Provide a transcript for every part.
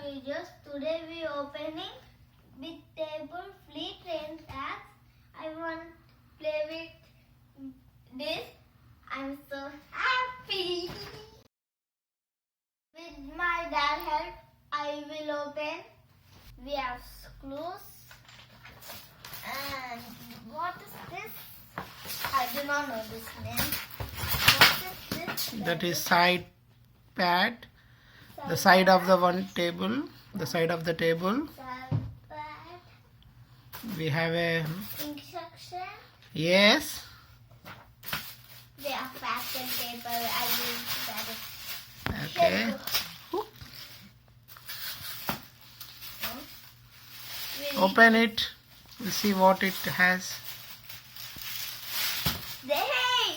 videos. Today we opening with table flea train tracks. I want to play with this. I'm so happy. With my dad help, I will open. We have screws. And what is this? I do not know this name. What is this? That is side pad. The side of the one table. The side of the table. Side pad. We have a Instruction. yes. We have fashion paper. I will that it. Okay. Open it. We'll see what it has. Hey,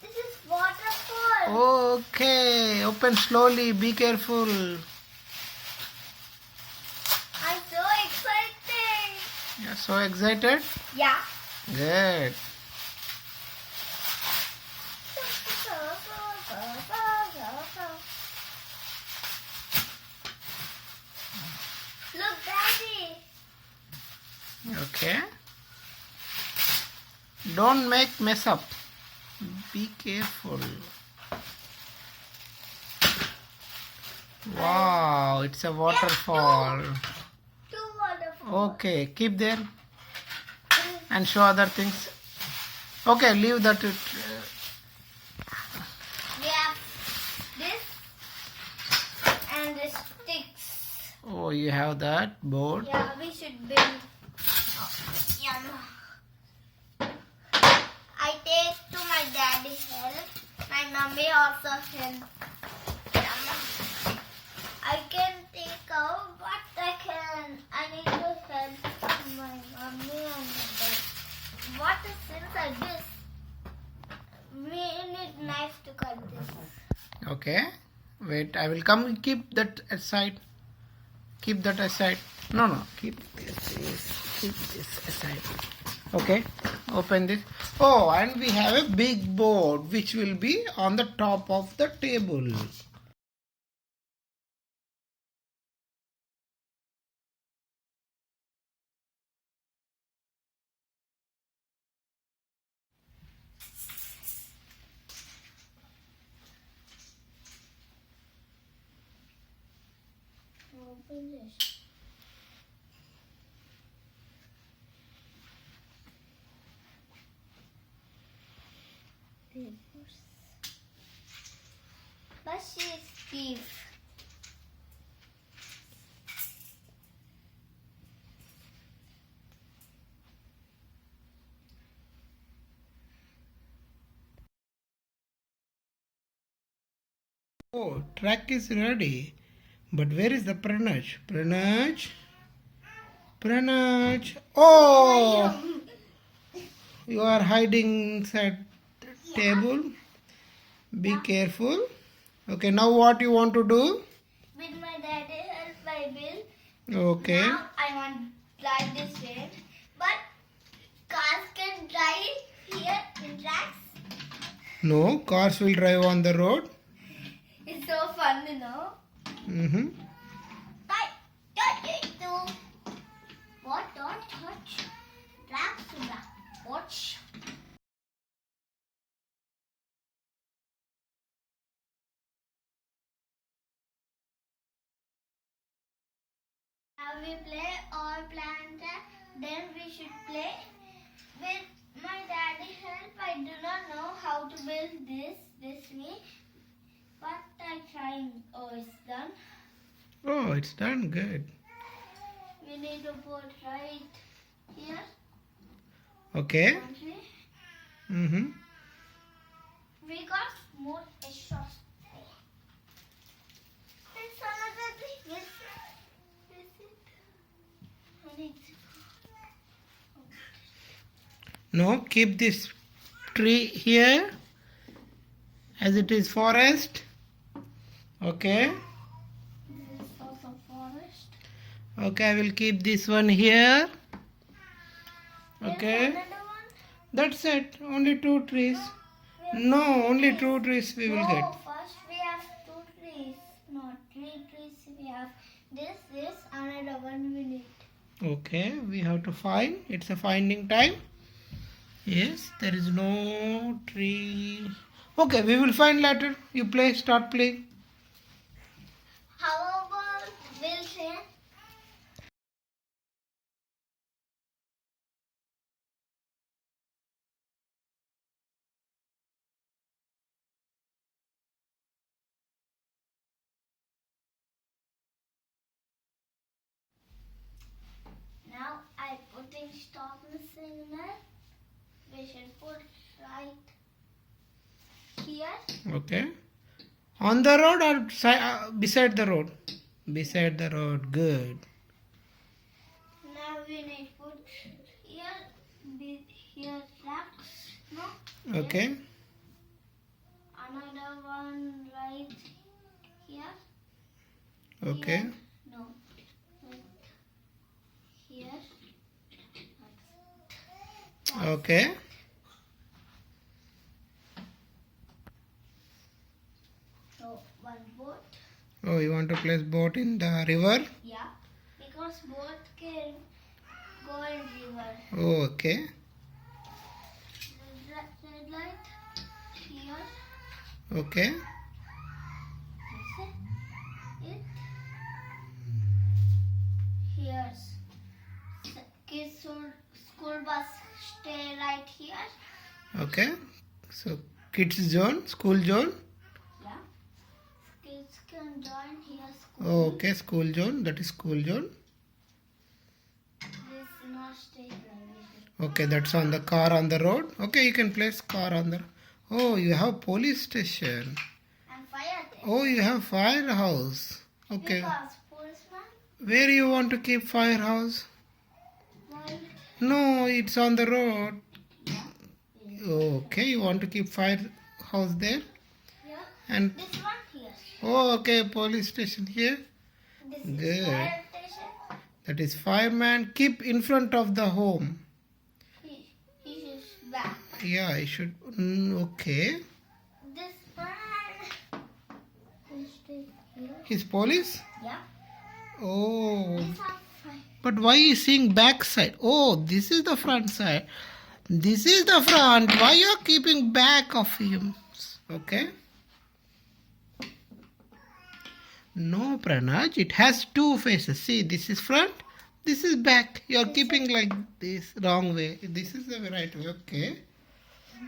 this is waterfall. Okay. Open slowly. Be careful. I'm so excited. You're so excited. Yeah. Good. Look, Daddy. Okay. Don't make mess up. Be careful. Wow, it's a waterfall. Two waterfalls. Okay, keep there and show other things. Okay, leave that. We have this and the sticks. Oh, you have that board. Yeah, we should build. Oh, yum. I take to my daddy's help. My mummy also help. Yum. I can take out, but I need to help my mummy and my dad. What is inside this? We need knife to cut this. Okay, wait, I will come. Keep that aside. Keep that aside. No, keep this aside. Okay, open this. Oh, and we have a big board which will be on the top of the table. Open this. But she is thief. Oh, track is ready. But where is the Pranaj? Pranaj. Oh! You are hiding inside the table. Be careful. Okay, now what you want to do? With my daddy help, I will. Okay. Now I want to drive this way. But cars can drive here in tracks. No, cars will drive on the road. It's so fun, you know. Mm-hmm. Touch it too. What? Don't touch. Tracks to that. Watch. Now we play all plant track. Then we should play with my daddy help. I do not know how to build this with me. But I'm trying. Oh, it's done. Oh, it's done good. We need to put right here. Okay. Country. Mm-hmm. We got more extras. There's another thing. Is it? I need to- No, keep this tree here as it is forest. Okay. This is also forest. Okay, I will keep this one here. There's Okay. another one. That's it. Only 2 trees. No, only 2 trees we will No, get. first we have 2 trees. Not 3 trees. We have This is another one we need. Okay, we have to find. It's a finding time. Yes, there is no tree. Okay, we will find later. You play, start playing. However, we'll say now I putting stop the signal. We should put right here. Okay. On the road or beside the road? Beside the road. Good. Now we need put here, here tracks. No. Okay. Another one right here. Okay. Here. No. Right here. Okay. So one boat. Oh, you want to place boat in the river? Yeah. Because boat can go in river. Oh, okay. Red light here. Okay. This is it. Here's kids school bus stay right here. Okay. So, kids zone, school zone. Yeah. Kids can join here school. Oh, okay, school zone. That is school zone. This is not stay like Okay, that's on the car on the road. Okay, you can place car on the. Oh, you have police station. and fire station. Oh, you have firehouse. Okay. Because policeman Where you want to keep firehouse? right No, it's on the road. yeah. Okay, you want to keep firehouse there? Yeah. And This one here. oh, okay, police station here. This Good. is fire station. That is fireman. Keep in front of the home. He is back. Yeah, I should. Okay. This one will stay here. His police? Yeah. Oh. These are fire. But why is seeing back side? Oh, this is the front side. This is the front. Why you are keeping back of him? Okay. No, Pranaj. It has two faces. See, this is front. This is back. You are keeping like this wrong way. This is the right way. Okay.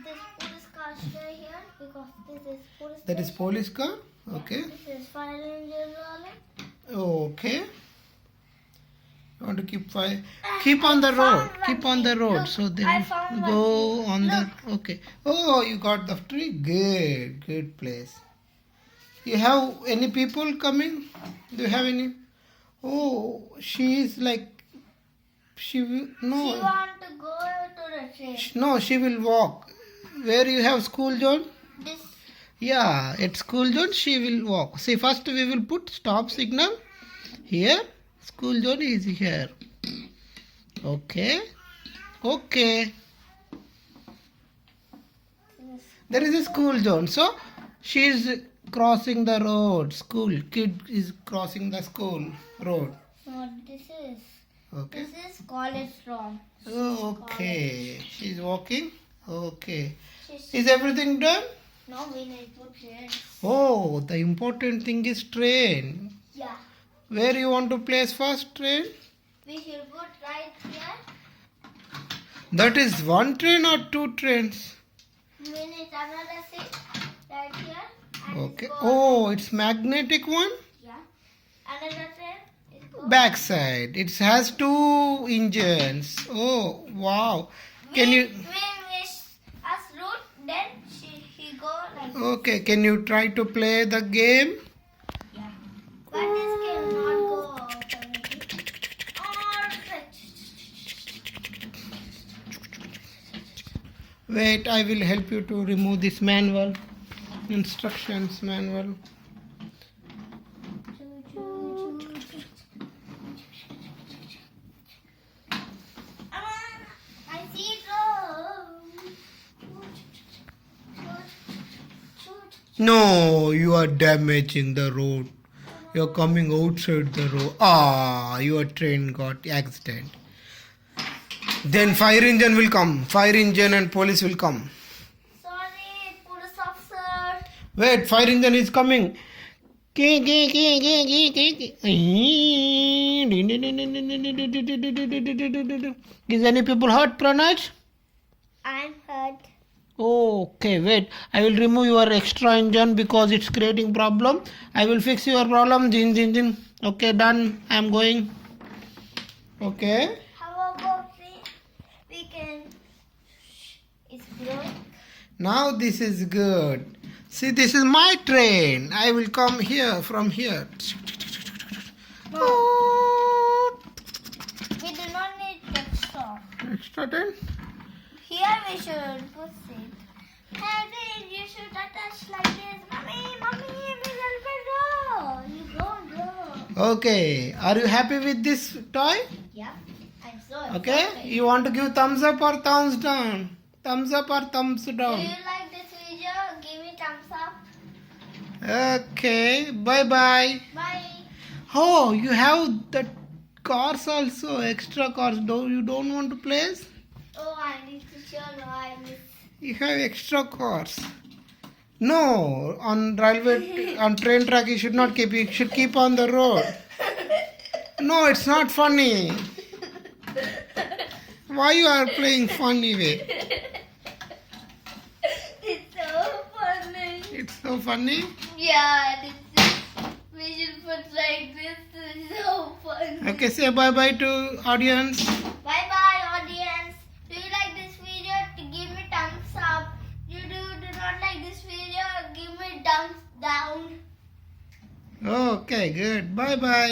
This police car stay here because this is police That is station. police car. Okay. This is fire engine rolling. Okay. You want to keep fire. Keep on the road. Keep on the road. Look, So I then found go one. on the. Look. Okay. Oh, you got the tree. Good. Good place. You have any people coming? Do you have any? Oh, she is like. She will. She No. want to go to the train. No, she will walk. Where you have school zone? This Yeah, at school zone she will walk. See, first we will put stop signal here. School zone is here. Okay. Okay. There is a school zone. So she is crossing the road. School kid is crossing the school road. no, this is Okay. this is college from. Okay. She is walking. Okay. She's, Is everything done? no, we need to train. Oh, the important thing is train. Yeah, Where you want to place first train? we should put right here. That is one train or two trains? We need another seat right here. And Okay. go- Oh, it's magnetic one? Yeah. Another train. It goes. Backside. It has two engines. Oh, wow. Can you... When we us route, then he go like this. Okay, can you try to play the game? Yeah. But this cannot go. Wait, I will help you to remove this manual. Instructions manual. I see it. No, you are damaging the road. You're coming outside the road. Ah, your train got accident. Then fire engine will come. Fire engine and police will come. Sorry, police officer. Wait, fire engine is coming. Is any people hurt, Pranaj? I'm hurt. Okay, wait. I will remove your extra engine because it's creating problem. I will fix your problem. Jin. Okay, done. I am going. Okay. How about we can... It's good. Now this is good. See, this is my train. I will come here from here. We do not need extra. Extra train? Here we should put it. Hey, you should attach like this. Mommy, we will go. Okay. Are you happy with this toy? Yeah, I'm so Okay. excited. You want to give thumbs up or thumbs down? Thumbs up or thumbs Do down? you like this video? Give me thumbs up. Okay. Bye. Bye. Oh, you have the cars also. Extra cars. You don't want to place? Oh, I need to show you. I miss. You have extra cars. No, on railway, on train track you should not keep. You should keep on the road. No, it's not funny. Why you are playing funny way? It's so funny. It's so funny. Yeah, we should put like this. It's so funny. Okay, say bye to audience. Bye bye, audience. Do you like this video? Give me thumbs up. You do not like this video? Give me thumbs down. Okay, good. Bye.